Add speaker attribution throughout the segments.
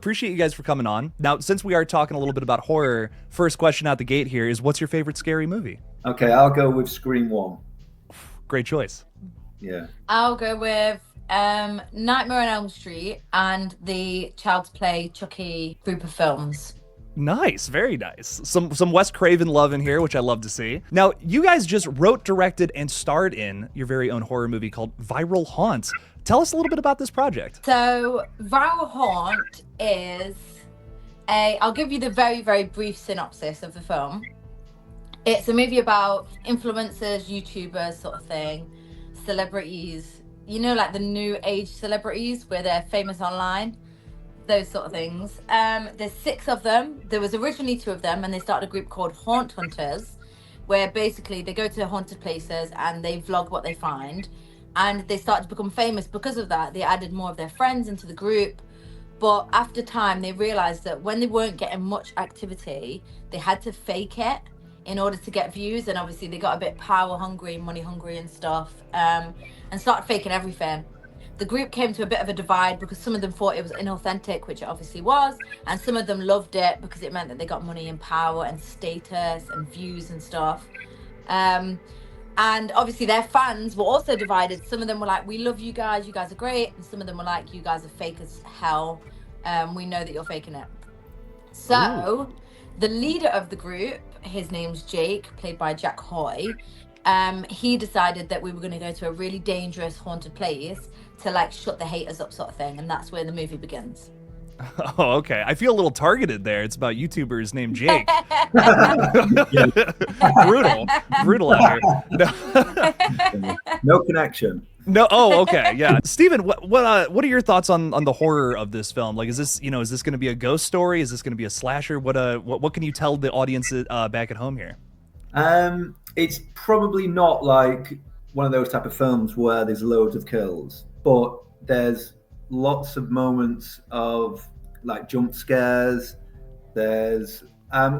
Speaker 1: Appreciate you guys for coming on. Now, since we are talking a little bit about horror, first question out the gate here is, what's your favorite scary movie?
Speaker 2: Okay, I'll go with Scream 1.
Speaker 1: Great choice.
Speaker 2: Yeah.
Speaker 3: I'll go with Nightmare on Elm Street and the Child's Play Chucky group of films.
Speaker 1: Nice, very nice. Some Wes Craven love in here, which I love to see. Now, you guys just wrote, directed, and starred in your very own horror movie called Viral Haunt. Tell us a little bit about this project.
Speaker 3: So, Viral Haunt is I'll give you the very, very brief synopsis of the film. It's a movie about influencers, YouTubers, sort of thing, celebrities, like the new age celebrities where they're famous online. Those sort of things. There's 6 of them. There was originally 2 of them, and they started a group called Haunt Hunters, where basically they go to haunted places and they vlog what they find. And they started to become famous because of that. They added more of their friends into the group. But after time, they realized that when they weren't getting much activity, they had to fake it in order to get views. And obviously they got a bit power hungry, money hungry and stuff, and started faking everything. The group came to a bit of a divide because some of them thought it was inauthentic, which it obviously was, and some of them loved it because it meant that they got money and power and status and views and stuff. And obviously their fans were also divided. Some of them were like, we love you guys are great, and some of them were like, you guys are fake as hell, we know that you're faking it. So the leader of the group, his name's Jake, played by Jack Hoy, he decided that we were going to go to a really dangerous haunted place to shut the haters up, sort of thing, and that's where the movie begins.
Speaker 1: Oh, okay. I feel a little targeted there. It's about YouTubers named Jake. brutal out
Speaker 2: here. No connection.
Speaker 1: No. Oh, okay. Yeah. Steven, what are your thoughts on the horror of this film? Like, is this going to be a ghost story? Is this going to be a slasher? What can you tell the audience back at home here?
Speaker 2: It's probably not like one of those type of films where there's loads of kills, but there's lots of moments of jump scares. There's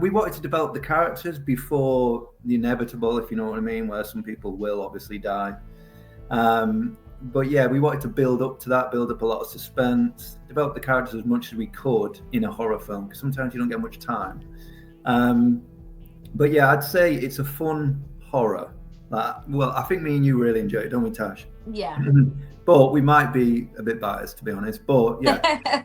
Speaker 2: we wanted to develop the characters before the inevitable, if you know what I mean, where some people will obviously die. But yeah, we wanted to build up to that, build up a lot of suspense, develop the characters as much as we could in a horror film, because sometimes you don't get much time. But yeah, I'd say it's a fun horror. Well, I think me and you really enjoy it, don't we, Tash?
Speaker 3: Yeah.
Speaker 2: But we might be a bit biased, to be honest. But yeah,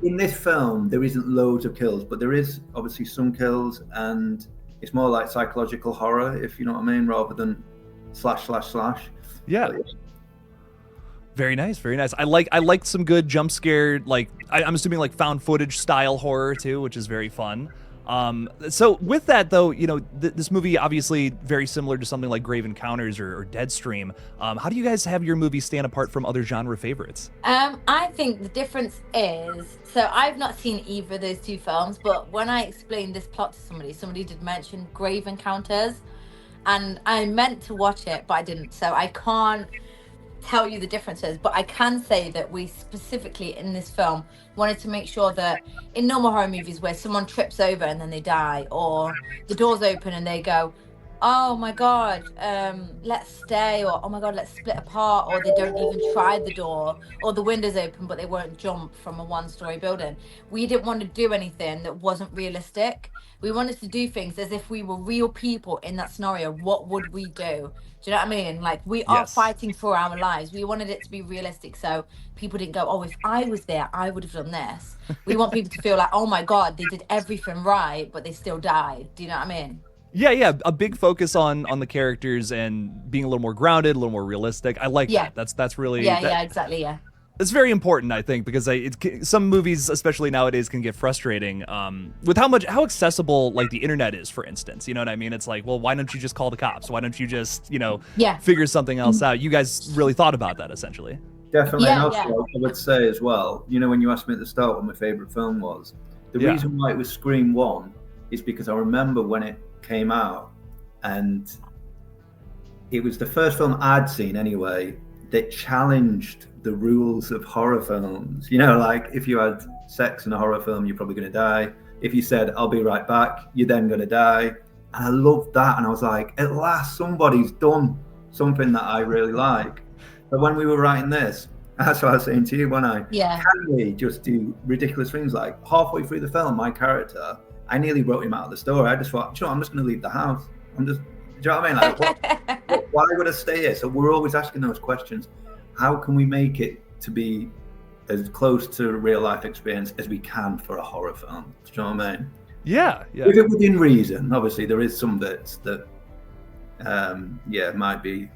Speaker 2: in this film, there isn't loads of kills, but there is obviously some kills, and it's more like psychological horror, if you know what I mean, rather than slash.
Speaker 1: Yeah. Very nice, very nice. I like some good jump scare, I'm assuming found footage style horror too, which is very fun. So with that though, this movie obviously very similar to something like Grave Encounters or Deadstream. How do you guys have your movie stand apart from other genre favorites?
Speaker 3: I think the difference is, so I've not seen either of those 2 films, but when I explained this plot to somebody did mention Grave Encounters, and I meant to watch it, but I didn't, so I can't tell you the differences, but I can say that we specifically in this film wanted to make sure that in normal horror movies where someone trips over and then they die, or the doors open and they go, oh my god, let's stay, or oh my god, let's split apart, or they don't even try the door, or the window's open but they won't jump from a 1-story building. We didn't want to do anything that wasn't realistic. We wanted to do things as if we were real people in that scenario. What would we do? Do you know what I mean? We are fighting for our lives. We wanted it to be realistic, so people didn't go, oh, if I was there, I would have done this. We want people to feel like, oh my god, they did everything right, but they still died. Do you know what I mean?
Speaker 1: Yeah, a big focus on the characters and being a little more grounded, a little more realistic. I like that. That's really
Speaker 3: exactly. Yeah.
Speaker 1: It's very important, I think, because some movies, especially nowadays, can get frustrating with how accessible the internet is, for instance. You know what I mean? It's like, well, why don't you just call the cops? Why don't you just figure something else out? You guys really thought about that, essentially.
Speaker 2: Definitely. And also, I would say as well, when you asked me at the start what my favorite film was, the reason why it was Scream 1 is because I remember when it came out, and it was the first film I'd seen anyway that challenged the rules of horror films. If you had sex in a horror film, you're probably going to die. If you said, I'll be right back, you're then going to die. And I loved that. And I was like, at last, somebody's done something that I really like. But when we were writing this, That's what I was saying to you, when
Speaker 3: Yeah.
Speaker 2: can we just do ridiculous things like halfway through the film, my character, I nearly wrote him out of the story. I just thought, you know, I'm just going to leave the house. Do you know what I mean? Like, why would I stay here? So we're always asking those questions. How can we make it to be as close to a real life experience as we can for a horror film? Do you know what I mean?
Speaker 1: Yeah.
Speaker 2: Within reason. Obviously, there is some bits that, might be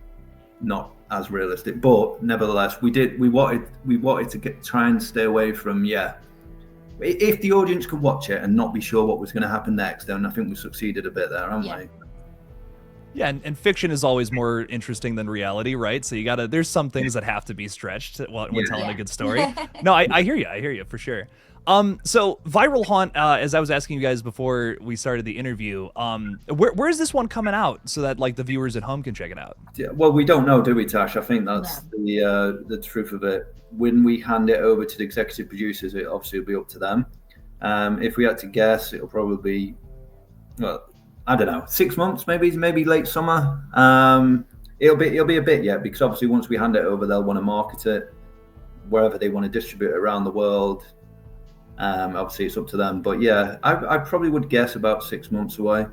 Speaker 2: not as realistic, but nevertheless, we wanted to try and stay away from. If the audience could watch it and not be sure what was going to happen next, then I think we succeeded a bit there, haven't we?
Speaker 1: Yeah, and fiction is always more interesting than reality, right? So there's some things that have to be stretched when telling a good story. No, I hear you for sure. So Viral Haunt, as I was asking you guys before we started the interview, where is this one coming out so that like the viewers at home can check it out?
Speaker 2: Yeah, well, we don't know, do we, Tash? I think that's the truth of it. When we hand it over to the executive producers, it obviously will be up to them. If we had to guess, it'll probably be, well, I don't know, 6 months, maybe late summer. It'll be a bit yet, because obviously once we hand it over, they'll want to market it wherever they want to distribute it around the world. Obviously it's up to them, but yeah, I probably would guess about 6 months away.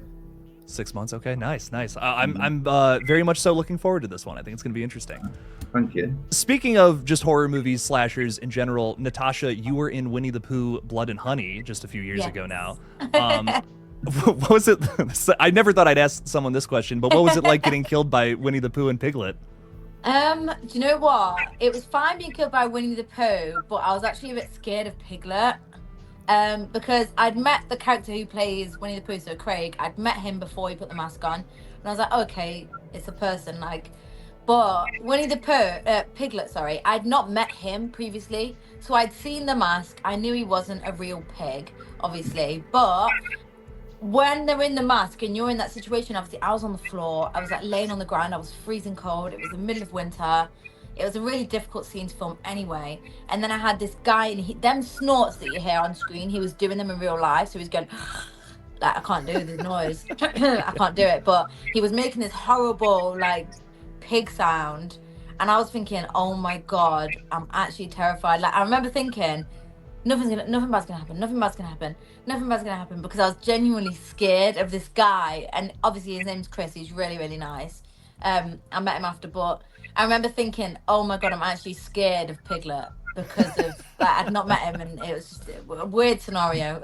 Speaker 1: 6 months, okay, nice. I'm very much so looking forward to this one. I think it's going to be interesting.
Speaker 2: Thank you.
Speaker 1: Speaking of just horror movies, slashers in general, Natasha, you were in Winnie the Pooh, Blood and Honey just a few years ago now. What was it? I never thought I'd ask someone this question, but what was it like getting killed by Winnie the Pooh and Piglet?
Speaker 3: Do you know what? It was fine being killed by Winnie the Pooh, but I was actually a bit scared of Piglet. Because I'd met the character who plays Winnie the Pooh, so Craig. I'd met him before he put the mask on, and I was like, oh, okay, it's a person, like. But Winnie the Pooh, Piglet, sorry, I'd not met him previously, so I'd seen the mask. I knew he wasn't a real pig, obviously, but when they're in the mask and you're in that situation, obviously, I was on the floor. I was like laying on the ground. I was freezing cold. It was the middle of winter. It was a really difficult scene to film anyway. And then I had this guy, and them snorts that you hear on screen, he was doing them in real life. So he was going, like, I can't do this noise. I can't do it. But he was making this horrible, like, pig sound. And I was thinking, oh my God, I'm actually terrified. Like, I remember thinking, nothing bad's gonna happen, because I was genuinely scared of this guy. And obviously his name's Chris. He's really, really nice. I met him after, but I remember thinking, oh my God, I'm actually scared of Piglet because of that. I'd not met him, and it was just a weird scenario.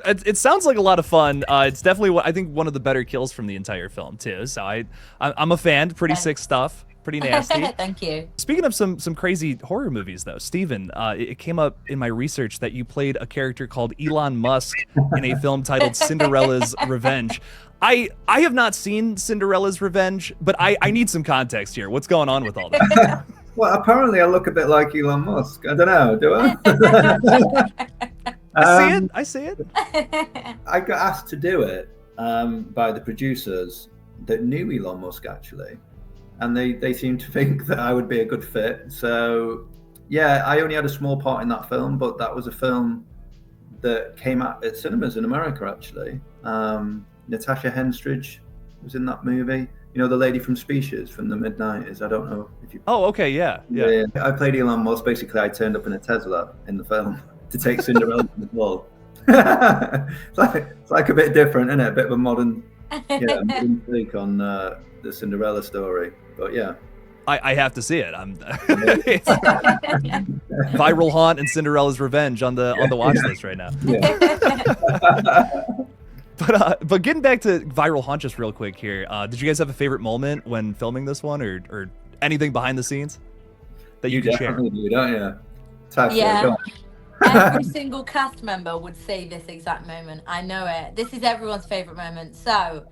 Speaker 1: It sounds like a lot of fun. It's definitely, I think, one of the better kills from the entire film too. So I'm a fan. Pretty sick stuff. Pretty nasty.
Speaker 3: Thank you.
Speaker 1: Speaking of some crazy horror movies, though, Steven, it came up in my research that you played a character called ELON Musk in a film titled Cinderella's Revenge. I have not seen Cinderella's Revenge, but I need some context here. What's going on with all that?
Speaker 2: Well, apparently I look a bit like Elon Musk. I don't know, do I?
Speaker 1: I see it.
Speaker 2: I got asked to do it by the producers that knew Elon Musk, actually. And they seemed to think that I would be a good fit. So, yeah, I only had a small part in that film, but that was a film that came out at cinemas in America, actually. Natasha Henstridge was in that movie. You know, the lady from Species from the mid-90s. I don't know if you...
Speaker 1: Oh, okay, yeah.
Speaker 2: I played Elon Musk. Basically, I turned up in a Tesla in the film to take Cinderella to the ball. It's like a bit different, isn't it? A bit of a modern take on the Cinderella story. But yeah.
Speaker 1: I have to see it. Viral Haunt and Cinderella's Revenge on the watch list right now.
Speaker 2: Yeah.
Speaker 1: But getting back to Viral Haunt just real quick here, did you guys have a favorite moment when filming this one, or anything behind the scenes that you can share?
Speaker 2: Do, don't you? Tasha,
Speaker 3: yeah. Every single cast member would say this exact moment. I know it. This is everyone's favorite moment. So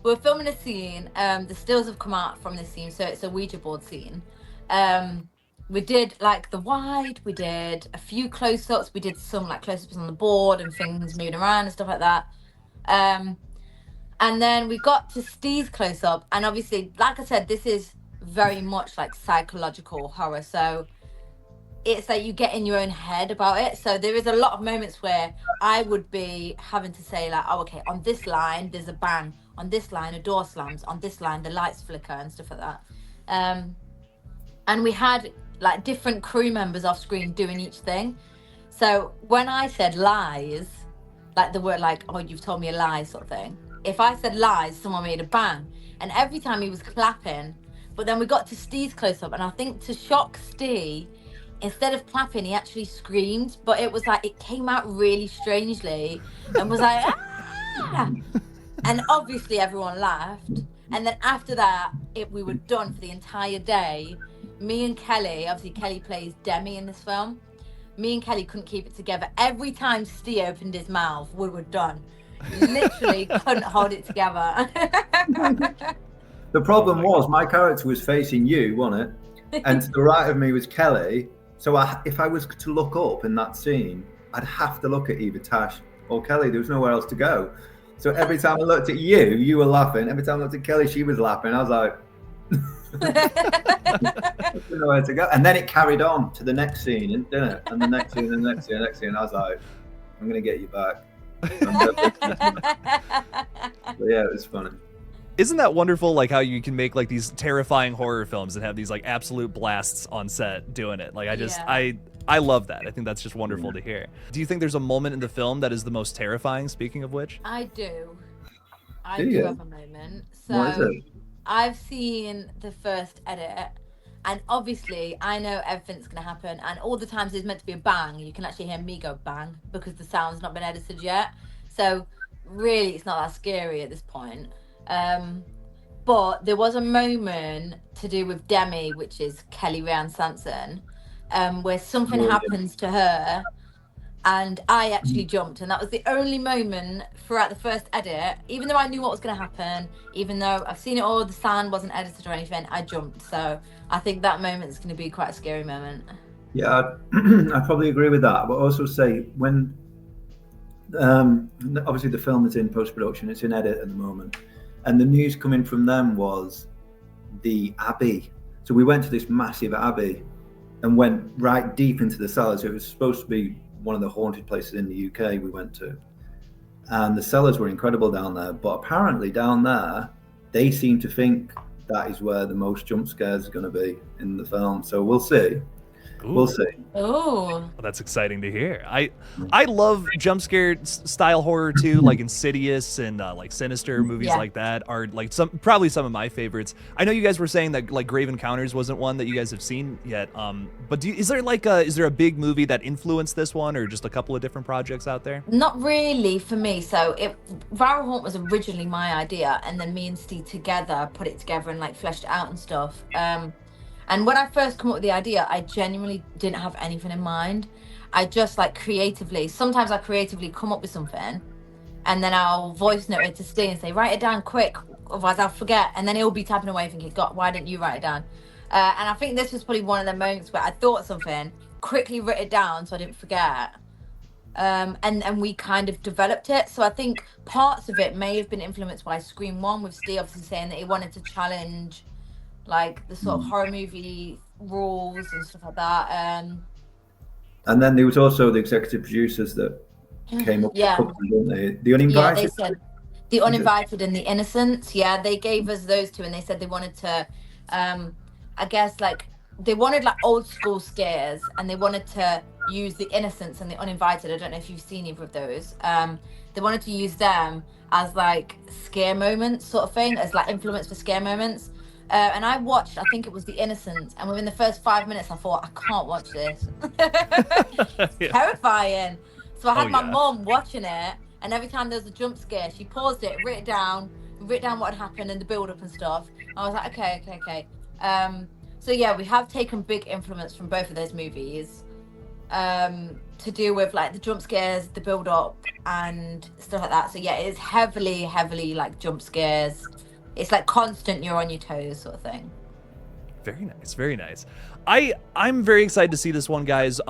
Speaker 3: we're filming a scene. The stills have come out from this scene, so it's a Ouija board scene. We did like the wide. We did a few close-ups. We did some like close-ups on the board and things moving around and stuff like that. And then we got to Steve's close-up, and obviously, like I said, this is very much like psychological horror. So it's like you get in your own head about it. So there is a lot of moments where I would be having to say like, oh, okay, on this line there's a bang, on this line a door slams, on this line the lights flicker and stuff like that. And and we had like different crew members off screen doing each thing. So when I said lies, like the word like, oh, you've told me a lie sort of thing. If I said lies, someone made a bang. And every time he was clapping, but then we got to Steve's close up, and I think to shock Steve, instead of clapping, he actually screamed, but it was like, it came out really strangely and was like, ah! And obviously everyone laughed. And then after that, we were done for the entire day. Me and Kelly, obviously Kelly plays Demi in this film. Me and Kelly couldn't keep it together. Every time Steve opened his mouth, we were done. Literally couldn't hold it together.
Speaker 2: The problem was my character was facing you, wasn't it? And to the right of me was Kelly. So if I was to look up in that scene, I'd have to look at either Tash or Kelly. There was nowhere else to go. So every time I looked at you, you were laughing. Every time I looked at Kelly, she was laughing. I was like, I didn't know where to go. And then it carried on to the next scene, didn't it? And the next scene, and the next scene, and the next scene. I was like, I'm going to get you back. But yeah, it was funny.
Speaker 1: Isn't that wonderful, like how you can make like these terrifying horror films and have these like absolute blasts on set doing it? Like I love that. I think that's just wonderful to hear. Do you think there's a moment in the film that is the most terrifying, speaking of which?
Speaker 3: I do. I
Speaker 2: Do
Speaker 3: do
Speaker 2: you?
Speaker 3: have a moment.
Speaker 2: What is
Speaker 3: So
Speaker 2: it?
Speaker 3: I've seen the first edit, and obviously I know everything's going to happen, and all the times there's meant to be a bang, you can actually hear me go bang because the sound's not been edited yet. So really it's not that scary at this point. But there was a moment to do with Demi, which is Kelly Ryan Sanson, where something happens to her, and I actually jumped, and that was the only moment throughout the first edit, even though I knew what was going to happen, even though I've seen it all, the sound wasn't edited or anything, I jumped. So I think that moment is going to be quite a scary moment.
Speaker 2: Yeah, I probably agree with that. But also say when, obviously the film is in post-production, it's in edit at the moment. And the news coming from them was the Abbey. So we went to this massive Abbey and went right deep into the cellars. It was supposed to be one of the haunted places in the UK we went to. And the cellars were incredible down there. But apparently down there, they seem to think that is where the most jump scares are going to be in the film. So we'll see.
Speaker 1: Ooh.
Speaker 2: We'll see.
Speaker 3: Oh,
Speaker 1: Well, that's exciting to hear. I love jump scare style horror too, like Insidious and like Sinister movies like that are like probably some of my favorites. I know you guys were saying that like Grave Encounters wasn't one that you guys have seen yet. But is there a big movie that influenced this one, or just a couple of different projects out there?
Speaker 3: not really for me. So Viral Haunt was originally my idea, and then me and Steve together put it together and like fleshed it out and stuff. And when I first come up with the idea, I genuinely didn't have anything in mind. I just like sometimes I creatively come up with something, and then I'll voice note it to Steve and say, write it down quick, otherwise I'll forget. And then he'll be tapping away thinking, God, why didn't you write it down? And I think this was probably one of the moments where I thought something, quickly wrote it down so I didn't forget. And we kind of developed it. So I think parts of it may have been influenced by Scream 1, with Steve obviously saying that he wanted to challenge like the sort of horror movie rules and stuff like that.
Speaker 2: And then there was also the executive producers that came up with a couple, didn't they? The Uninvited.
Speaker 3: Yeah, they said the Uninvited and the Innocents. Yeah, they gave us those two, and they said they wanted to, I guess like they wanted like old school scares, and they wanted to use the Innocents and the Uninvited. I don't know if you've seen either of those. They wanted to use them as like scare moments sort of thing, as like influence for scare moments. And I watched, I think it was The Innocents, and within the first 5 minutes I thought, I can't watch this. Terrifying. So I had my mom watching it, and every time there was a jump scare, she paused it, wrote down what had happened and the build up and stuff. I was like, okay. So yeah, we have taken big influence from both of those movies to do with like the jump scares, the build up and stuff like that. So yeah, it's heavily like jump scares. It's like constant, you're on your toes sort of thing.
Speaker 1: Very nice. I'm very excited to see this one, guys.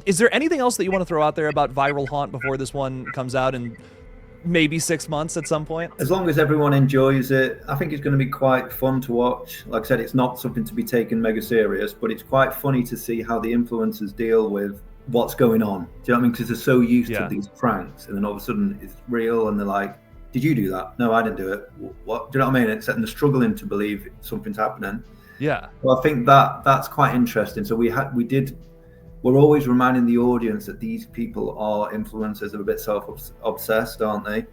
Speaker 1: Is there anything else that you want to throw out there about Viral Haunt before this one comes out in maybe 6 months at some point?
Speaker 2: As long as everyone enjoys it, I think it's going to be quite fun to watch. Like I said, it's not something to be taken mega serious, but it's quite funny to see how the influencers deal with what's going on. Do you know what I mean? Because they're so used to these pranks, and then all of a sudden it's real, and they're like, did you do that? No, I didn't do it. What? Do you know what I mean? And they're struggling to believe something's happening.
Speaker 1: Yeah.
Speaker 2: Well, I think that's quite interesting. So we're always reminding the audience that these people are influencers, they're a bit self-obsessed, aren't they?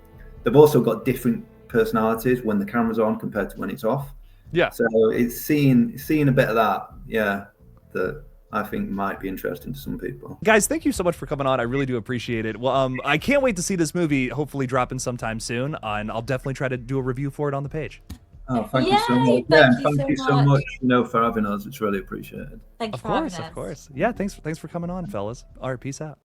Speaker 2: They've also got different personalities when the camera's on compared to when it's off.
Speaker 1: Yeah.
Speaker 2: So it's seeing a bit of that, yeah, that I think might be interesting to some people.
Speaker 1: Guys, thank you so much for coming on. I really do appreciate it. Well, I can't wait to see this movie hopefully dropping sometime soon, and I'll definitely try to do a review for it on the page.
Speaker 2: Oh, thank you so much. Thank you so much, for having us. It's really appreciated.
Speaker 3: Thanks for having us.
Speaker 1: Of course. Yeah, thanks for coming on, fellas. All right, peace out.